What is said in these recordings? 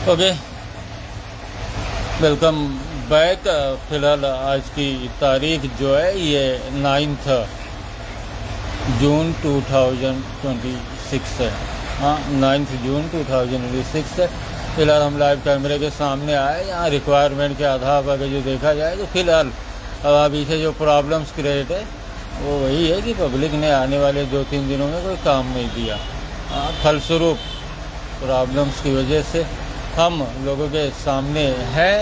Okay, welcome back. फ़िलहाल आज की तारीख जो है ये 9 जून 2026 है। हाँ, 9 जून 2026 है। फ़िलहाल हम लाइव कैमरे के सामने आए। यहाँ रिक्वायरमेंट के आधार पर अगर जो देखा जाए तो फ़िलहाल अब अभी से जो प्रॉब्लम्स क्रिएट है वो वही है कि पब्लिक ने आने वाले 2-3 दिनों में कोई काम नहीं दिया। फलस्वरूप प्रॉब्लम्स की वजह से हम लोगों के सामने हैं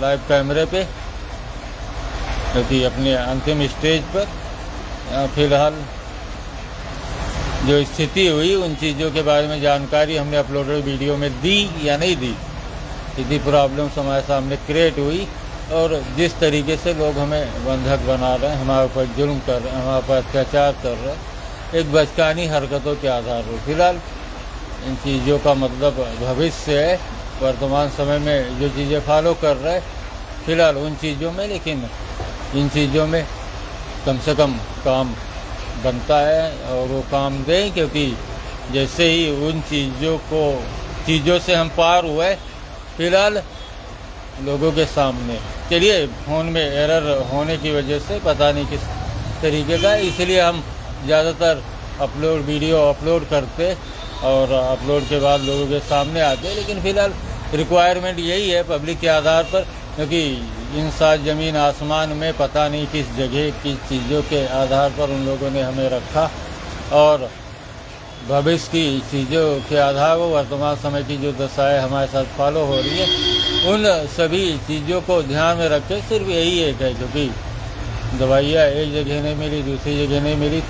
लाइव कैमरे पे, क्योंकि अपने अंतिम स्टेज पर फ़िलहाल जो स्थिति हुई उन चीज़ों के बारे में जानकारी हमने अपलोडेड वीडियो में दी या नहीं दी। इतनी प्रॉब्लम्स हमारे सामने क्रिएट हुई और जिस तरीके से लोग हमें बंधक बना रहे हैं, हमारे ऊपर जुल्म कर रहे हैं, हमारे ऊपर अत्याचार कर रहे हैं, एक बचकानी हरकतों के आधार पर फ़िलहाल इन चीज़ों का मतलब भविष्य है। वर्तमान समय में जो चीज़ें फॉलो कर रहे हैं फ़िलहाल उन चीज़ों में, लेकिन इन चीज़ों में कम से कम काम बनता है और वो काम दें, क्योंकि जैसे ही उन चीज़ों से हम पार हुए फ़िलहाल लोगों के सामने चलिए फ़ोन में एरर होने की वजह से पता नहीं किस तरीके का, इसलिए हम ज़्यादातर वीडियो अपलोड करते और अपलोड के बाद लोगों के सामने आते। लेकिन फ़िलहाल रिक्वायरमेंट यही है पब्लिक के आधार पर, क्योंकि इंसान ज़मीन आसमान में पता नहीं किस जगह किस चीज़ों के आधार पर उन लोगों ने हमें रखा और भविष्य की चीज़ों के आधार पर वर्तमान समय की जो दशाएं हमारे साथ फॉलो हो रही है उन सभी चीज़ों को ध्यान में रख के सिर्फ यही एक है, क्योंकि दवाइयाँ एक जगह नहीं मिली, दूसरी जगह नहीं मिली,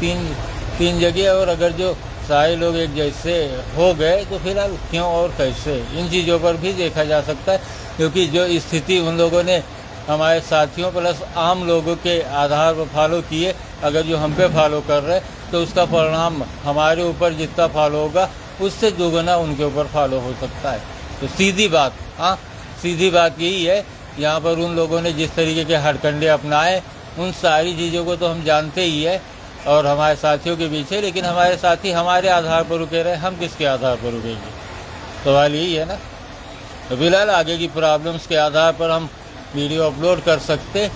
तीन जगह, और अगर जो सारे लोग एक जैसे हो गए तो फिलहाल क्यों और कैसे, इन चीज़ों पर भी देखा जा सकता है। क्योंकि जो स्थिति उन लोगों ने हमारे साथियों प्लस आम लोगों के आधार पर फॉलो किए, अगर जो हम पे फॉलो कर रहे तो उसका परिणाम हमारे ऊपर जितना फॉलो होगा उससे दोगुना उनके ऊपर फॉलो हो सकता है। तो सीधी बात यही है। यहाँ पर उन लोगों ने जिस तरीके के हथकंडे अपनाए उन सारी चीज़ों को तो हम जानते ही है और हमारे साथियों के पीछे, लेकिन हमारे साथी हमारे आधार पर रुके रहे, हम किसके आधार पर रुकेंगे? सवाल यही है ना। तो फिलहाल आगे की प्रॉब्लम्स के आधार पर हम वीडियो अपलोड कर सकते,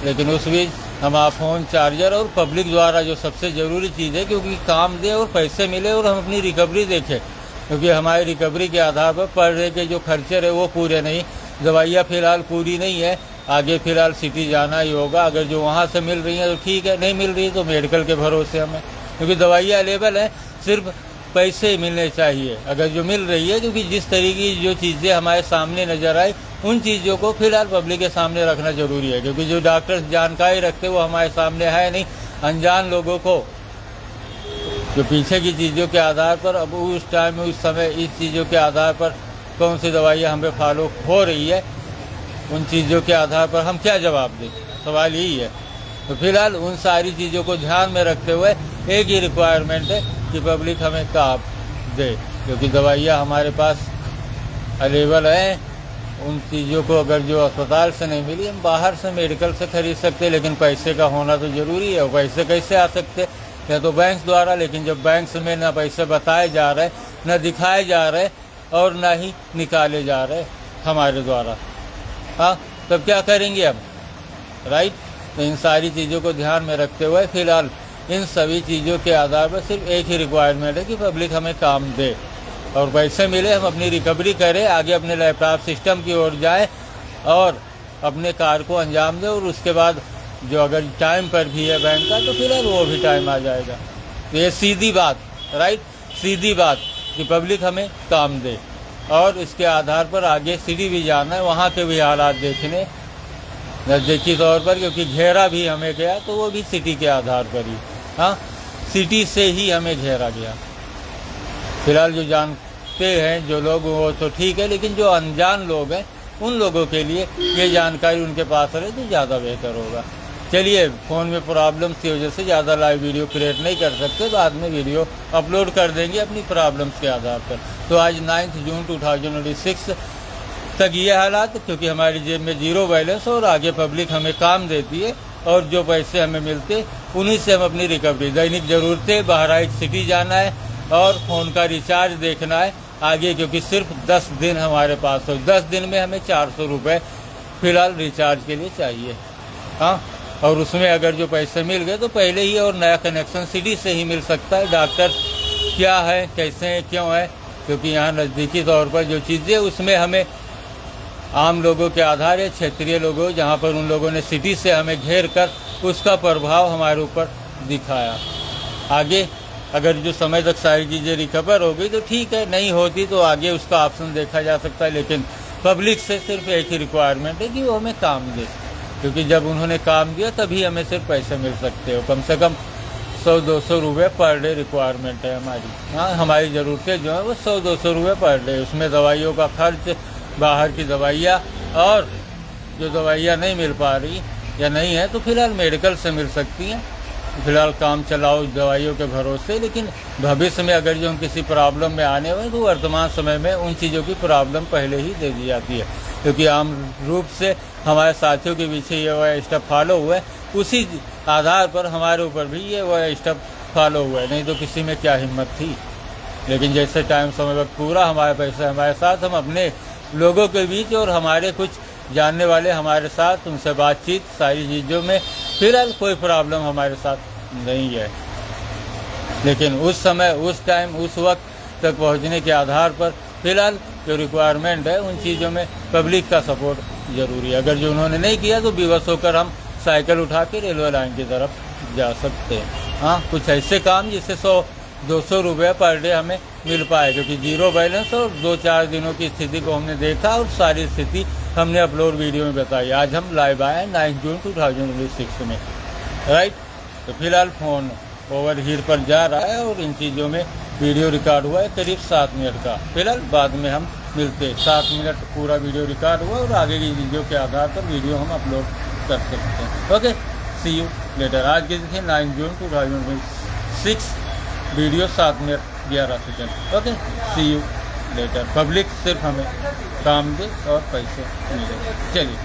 लेकिन उस बीच हमारा फ़ोन चार्जर और पब्लिक द्वारा जो सबसे ज़रूरी चीज़ है, क्योंकि काम दे और पैसे मिले और हम अपनी रिकवरी देखें, क्योंकि हमारी रिकवरी के आधार पर पर डे के जो खर्चे रहे वो पूरे नहीं, दवाइयाँ फ़िलहाल पूरी नहीं है, आगे फ़िलहाल सिटी जाना ही होगा। अगर जो वहाँ से मिल रही हैं तो ठीक है, नहीं मिल रही है तो मेडिकल के भरोसे हमें, क्योंकि दवाइयाँ अवेलेबल है, सिर्फ पैसे मिलने चाहिए अगर जो मिल रही है। क्योंकि जिस तरीके की जो चीज़ें हमारे सामने नज़र आई उन चीज़ों को फ़िलहाल पब्लिक के सामने रखना ज़रूरी है, क्योंकि जो डॉक्टर्स जानकारी रखते वो हमारे सामने है नहीं। अनजान लोगों को जो पीछे की चीज़ों के आधार पर अब उस टाइम उस समय इस चीज़ों के आधार पर कौन सी दवाइयाँ हमें फॉलो हो रही है, उन चीज़ों के आधार पर हम क्या जवाब दें? सवाल यही है। तो फिलहाल उन सारी चीज़ों को ध्यान में रखते हुए एक ही रिक्वायरमेंट है कि पब्लिक हमें काम दे, क्योंकि दवाइयाँ हमारे पास अवेलेबल हैं। उन चीज़ों को अगर जो अस्पताल से नहीं मिली हम बाहर से मेडिकल से खरीद सकते, लेकिन पैसे का होना तो ज़रूरी है। और पैसे कैसे आ सकते? या तो बैंक द्वारा, लेकिन जब बैंक में ना पैसे बताए जा रहे, ना दिखाए जा रहे और ना ही निकाले जा रहे हमारे द्वारा, हाँ, तब क्या करेंगे हम? राइट। तो इन सारी चीज़ों को ध्यान में रखते हुए फ़िलहाल इन सभी चीज़ों के आधार पर सिर्फ एक ही रिक्वायरमेंट है कि पब्लिक हमें काम दे और पैसे मिले, हम अपनी रिकवरी करें, आगे अपने लैपटॉप सिस्टम की ओर जाएं और अपने कार्य को अंजाम दें। और उसके बाद जो अगर टाइम पर भी है बैंक का तो फिलहाल वो भी टाइम आ जाएगा। तो ये सीधी बात, राइट, सीधी बात कि पब्लिक हमें काम दे और इसके आधार पर आगे सिटी भी जाना है, वहाँ के भी हालात देखने नज़दीकी तौर पर, क्योंकि घेरा भी हमें गया तो वो भी सिटी के आधार पर ही, हाँ, सिटी से ही हमें घेरा गया। फिलहाल जो जानते हैं जो लोग वो तो ठीक है, लेकिन जो अनजान लोग हैं उन लोगों के लिए ये जानकारी उनके पास रहे तो ज़्यादा बेहतर होगा। चलिए, फ़ोन में प्रॉब्लम्स की वजह से ज़्यादा लाइव वीडियो क्रिएट नहीं कर सकते, बाद में वीडियो अपलोड कर देंगे अपनी प्रॉब्लम्स के आधार पर। तो आज 9 जून 2026 तक ये हालात, क्योंकि हमारी जेब में ज़ीरो बैलेंस और आगे पब्लिक हमें काम देती है और जो पैसे हमें मिलते उन्हीं से हम अपनी रिकवरी, दैनिक ज़रूरतें, बहराइच सिटी जाना है और फ़ोन का रिचार्ज देखना है आगे, क्योंकि सिर्फ 10 दिन हमारे पास हो, 10 दिन में हमें 400 रुपये फ़िलहाल रिचार्ज के लिए चाहिए। हाँ, और उसमें अगर जो पैसे मिल गए तो पहले ही, और नया कनेक्शन सिटी से ही मिल सकता है। डॉक्टर क्या है, कैसे हैं, क्यों है, क्योंकि यहाँ नज़दीकी तौर पर जो चीज़ें उसमें हमें आम लोगों के आधार है, क्षेत्रीय लोगों, जहाँ पर उन लोगों ने सिटी से हमें घेर कर उसका प्रभाव हमारे ऊपर दिखाया। आगे अगर जो समय तक सारी चीज़ें रिकवर हो गई तो ठीक है, नहीं होती तो आगे उसका ऑप्शन देखा जा सकता है। लेकिन पब्लिक से सिर्फ एक ही रिक्वायरमेंट है कि वो हमें काम दे, क्योंकि जब उन्होंने काम दिया तभी हमें सिर्फ पैसे मिल सकते हो। कम से कम 100-200 रुपये पर डे रिक्वायरमेंट है हमारी। हाँ, हमारी ज़रूरतें जो है वो 100-200 रुपये पर डे, उसमें दवाइयों का खर्च, बाहर की दवाइयाँ, और जो दवाइयाँ नहीं मिल पा रही या नहीं है तो फिलहाल मेडिकल से मिल सकती हैं। फिलहाल काम चलाओ दवाइयों के भरोसे, लेकिन भविष्य में अगर जो हम किसी प्रॉब्लम में आने हुए तो वर्तमान समय में उन चीज़ों की प्रॉब्लम पहले ही दे दी जाती है, क्योंकि आम रूप से हमारे साथियों के पीछे ये वह स्टेप फॉलो हुआ है, उसी आधार पर हमारे ऊपर भी ये वह स्टेप फॉलो हुआ है, नहीं तो किसी में क्या हिम्मत थी। लेकिन जैसे टाइम समय वक्त पूरा हमारे पैसे हमारे साथ, हम अपने लोगों के बीच और हमारे कुछ जानने वाले हमारे साथ, उनसे बातचीत, सारी चीज़ों में फिलहाल कोई प्रॉब्लम हमारे साथ नहीं है। लेकिन उस समय, उस टाइम, उस वक्त तक पहुंचने के आधार पर फिलहाल जो रिक्वायरमेंट है उन चीज़ों में पब्लिक का सपोर्ट ज़रूरी है। अगर जो उन्होंने नहीं किया तो बेबस होकर हम साइकिल उठा के रेलवे लाइन की तरफ जा सकते हैं। हाँ, कुछ ऐसे काम जिससे 100-200 रुपये पर डे हमें मिल पाए, क्योंकि जीरो बैलेंस और 2-4 दिनों की स्थिति को हमने देखा और सारी स्थिति हमने अपलोड वीडियो में बताई। आज हम लाइव आए 9 जून 2026 में, राइट। तो फिलहाल फ़ोन ओवर हीट पर जा रहा है और इन चीज़ों में वीडियो रिकॉर्ड हुआ है करीब 7 मिनट का। फिलहाल बाद में हम मिलते हैं। 7 मिनट पूरा वीडियो रिकॉर्ड हुआ और आगे की वीडियो के आधार पर वीडियो हम अपलोड कर सकते हैं। Okay, see you later. आज की तिथि 9 जून 2026, video 7 minute 11 second. Okay, see you later. Public सिर्फ हमें काम दे और पैसे मिले। चलिए।